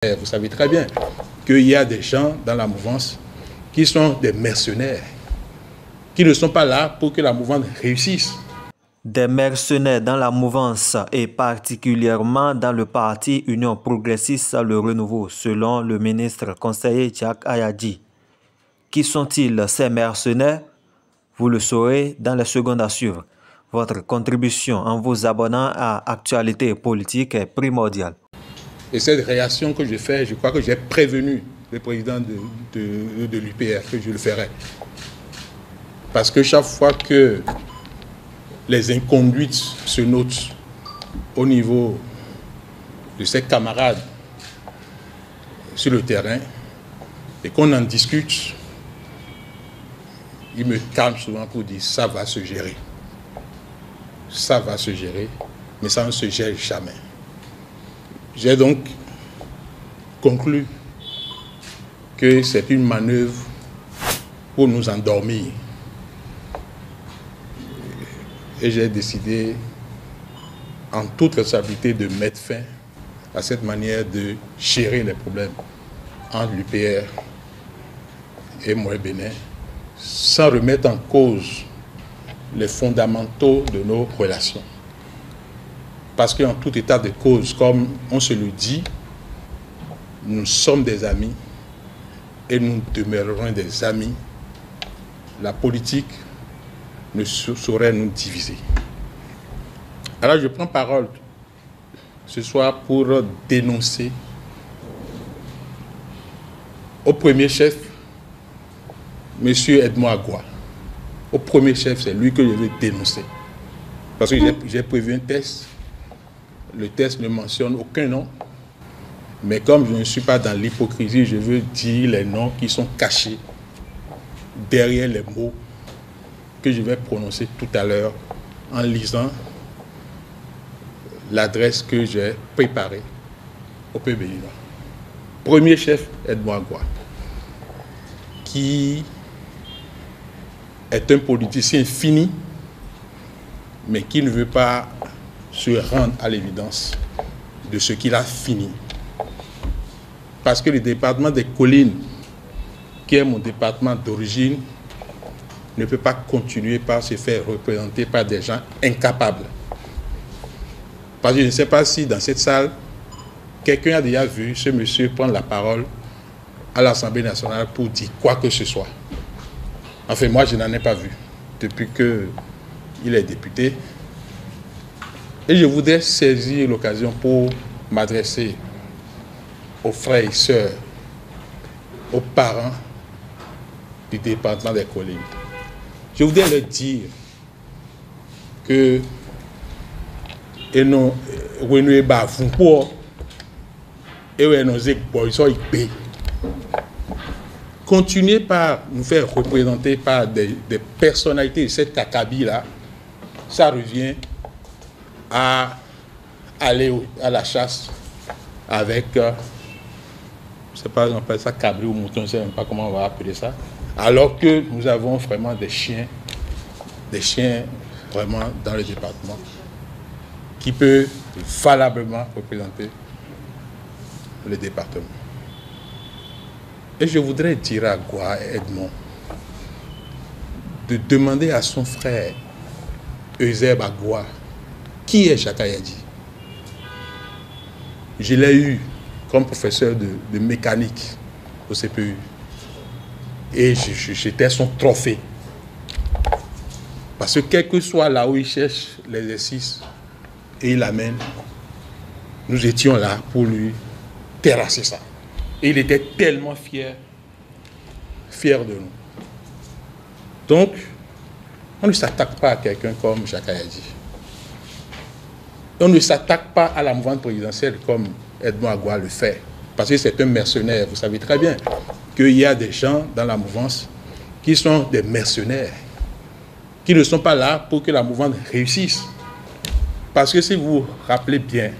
Vous savez très bien qu'il y a des gens dans la mouvance qui sont des mercenaires, qui ne sont pas là pour que la mouvance réussisse. Des mercenaires dans la mouvance et particulièrement dans le parti Union progressiste Le Renouveau, selon le ministre conseiller Jack Ayadji. Qui sont-ils ces mercenaires? Vous le saurez dans les secondes à suivre. Votre contribution en vous abonnant à Actualité Politique est primordiale. Et cette réaction que je fais, je crois que j'ai prévenu le président de l'UPR que je le ferai. Parce que chaque fois que les inconduites se notent au niveau de ses camarades sur le terrain et qu'on en discute, il me calme souvent pour dire ça va se gérer. Ça va se gérer, mais ça ne se gère jamais. J'ai donc conclu que c'est une manœuvre pour nous endormir. Et j'ai décidé, en toute responsabilité, de mettre fin à cette manière de gérer les problèmes entre l'UPR et Moyen Bénin, sans remettre en cause les fondamentaux de nos relations. Parce qu'en tout état de cause, comme on se le dit, nous sommes des amis et nous demeurerons des amis. La politique ne saurait nous diviser. Alors je prends parole ce soir pour dénoncer au premier chef, M. Edmond Agua. Au premier chef, c'est lui que je veux dénoncer. Parce que j'ai prévu un test. Le test ne mentionne aucun nom. Mais comme je ne suis pas dans l'hypocrisie, je veux dire les noms qui sont cachés derrière les mots que je vais prononcer tout à l'heure en lisant l'adresse que j'ai préparée au peuple béninois. Premier chef, Edmond Agua, qui est un politicien fini, mais qui ne veut pas se rendre à l'évidence de ce qu'il a fini. Parce que le département des collines, qui est mon département d'origine, ne peut pas continuer par se faire représenter par des gens incapables. Parce que je ne sais pas si dans cette salle, quelqu'un a déjà vu ce monsieur prendre la parole à l'Assemblée nationale pour dire quoi que ce soit. Enfin, moi, je n'en ai pas vu depuis qu'il est député. Et je voudrais saisir l'occasion pour m'adresser aux frères et sœurs, aux parents du département des collines. Je voudrais leur dire que continuer par nous faire représenter par des personnalités de cette acabit-là, ça revient à aller à la chasse avec, je ne sais pas, on appelle ça cabri ou mouton, je ne sais même pas comment on va appeler ça, alors que nous avons vraiment des chiens vraiment dans le département qui peuvent valablement représenter le département. Et je voudrais dire à Agua Edmond de demander à son frère Eusèbe Agua qui est Jack Ayadji. Je l'ai eu comme professeur de mécanique au CPU. Et j'étais son trophée. Parce que quel que soit là où il cherche l'exercice et il l'amène, nous étions là pour lui terrasser ça. Et il était tellement fier de nous. Donc, on ne s'attaque pas à quelqu'un comme Jack Ayadji. On ne s'attaque pas à la mouvance présidentielle comme Edmond Agua le fait. Parce que c'est un mercenaire. Vous savez très bien qu'il y a des gens dans la mouvance qui sont des mercenaires, qui ne sont pas là pour que la mouvance réussisse. Parce que si vous vous rappelez bien,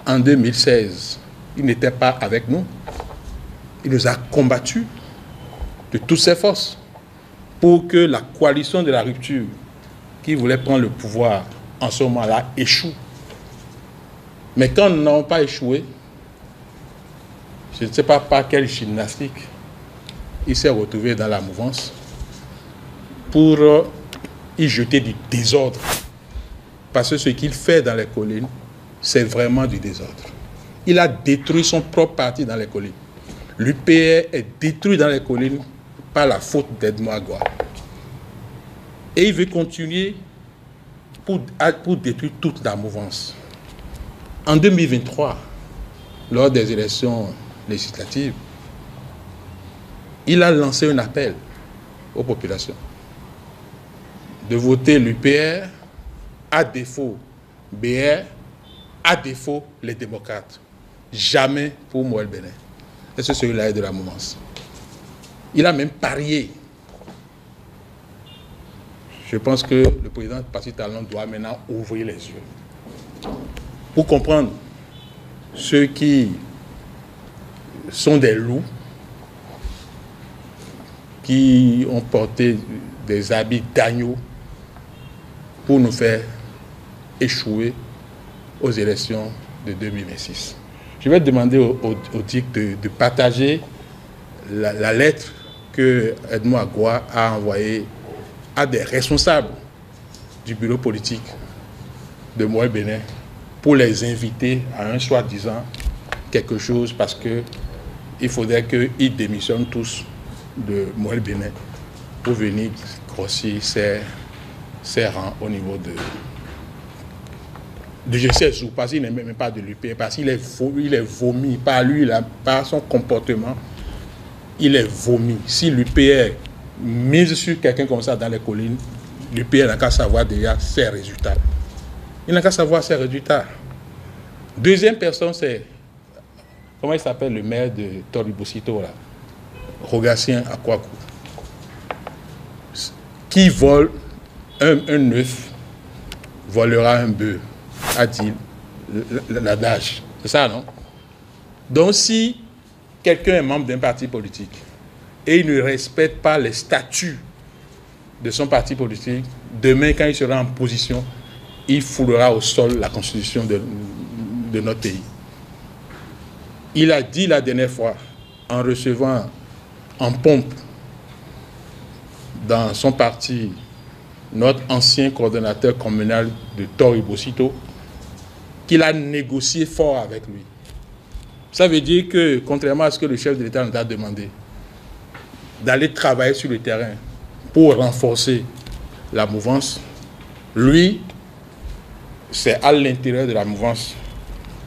en 2016, il n'était pas avec nous. Il nous a combattus de toutes ses forces pour que la coalition de la rupture qui voulait prendre le pouvoir en ce moment-là échoue. Mais quand nous n'avons pas échoué, je ne sais pas par quelle gymnastique, il s'est retrouvé dans la mouvance pour y jeter du désordre. Parce que ce qu'il fait dans les collines, c'est vraiment du désordre. Il a détruit son propre parti dans les collines. L'UPR est détruit dans les collines par la faute d'Edmond Agois. Et il veut continuer pour détruire toute la mouvance. En 2023, lors des élections législatives, il a lancé un appel aux populations de voter l'UPR, à défaut BR, à défaut les démocrates. Jamais pour Moël Bénin. Et c'est celui-là de la mouvance. Il a même parié. Je pense que le président Patrice Talon doit maintenant ouvrir les yeux pour comprendre ceux qui sont des loups, qui ont porté des habits d'agneau pour nous faire échouer aux élections de 2026. Je vais demander au DIC de partager la lettre que Edmond Agois a envoyée à des responsables du bureau politique de Moël Bénin pour les inviter à un soi-disant quelque chose parce qu'il faudrait qu'ils démissionnent tous de Moël Bénin pour venir grossir ses rangs au niveau de je sais où, parce qu'il n'est même pas de l'UPR, parce qu'il est vomi par lui, par son comportement, il est vomi. Si l'UPR mise sur quelqu'un comme ça dans les collines, l'UPR n'a qu'à savoir déjà ses résultats. Il n'a qu'à savoir ses résultats. Deuxième personne, c'est, comment il s'appelle le maire de Toribosito, là, Rogatien Akwaku, qui vole un œuf, volera un bœuf, a dit l'adage. C'est ça, non? Donc, si quelqu'un est membre d'un parti politique et il ne respecte pas les statuts de son parti politique, demain, quand il sera en position, il foulera au sol la constitution de notre pays. Il a dit la dernière fois, en recevant en pompe dans son parti notre ancien coordonnateur communal de Toribosito, qu'il a négocié fort avec lui. Ça veut dire que, contrairement à ce que le chef de l'État nous a demandé, d'aller travailler sur le terrain pour renforcer la mouvance, lui, c'est à l'intérieur de la mouvance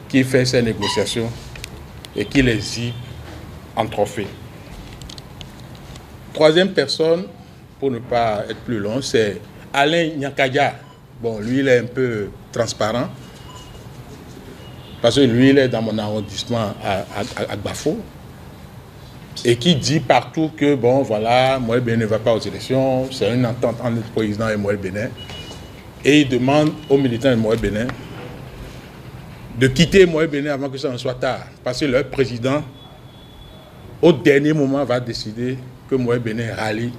qu'il fait ses négociations et qu'il les exhibe en trophée. Troisième personne, pour ne pas être plus long, c'est Alain Nyakaya. Bon, lui, il est un peu transparent, parce que lui, il est dans mon arrondissement à Gbafo, et qui dit partout que, bon, voilà, Moël Bénin ne va pas aux élections, c'est une entente entre le président et Moël Bénin, et il demande aux militants de Moël Bénin de quitter Moël Bénin avant que ça ne soit tard, parce que leur président, au dernier moment, va décider que Moël Bénin rallie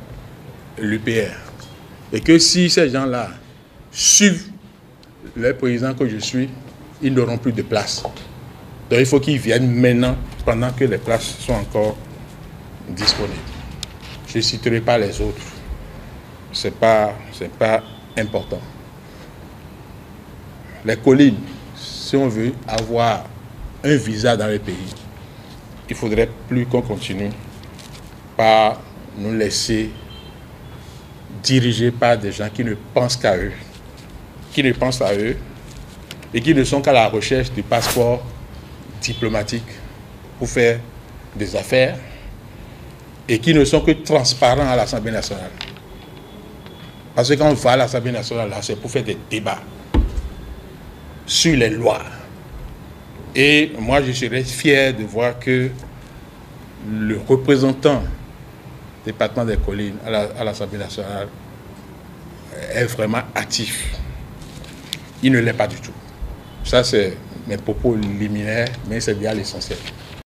l'UPR. Et que si ces gens-là suivent le président que je suis, ils n'auront plus de place. Donc il faut qu'ils viennent maintenant, pendant que les places sont encore disponibles. Je ne citerai pas les autres. Ce n'est pas important. Les collines, si on veut avoir un visa dans le pays, il ne faudrait plus qu'on continue par nous laisser diriger par des gens qui ne pensent qu'à eux, qui ne pensent à eux et qui ne sont qu'à la recherche du passeport diplomatique pour faire des affaires et qui ne sont que transparents à l'Assemblée nationale. Parce que quand on va à l'Assemblée nationale, là, c'est pour faire des débats sur les lois. Et moi, je serais fier de voir que le représentant du département des collines à l'Assemblée nationale est vraiment actif. Il ne l'est pas du tout. Ça, c'est mes propos liminaires, mais c'est bien l'essentiel.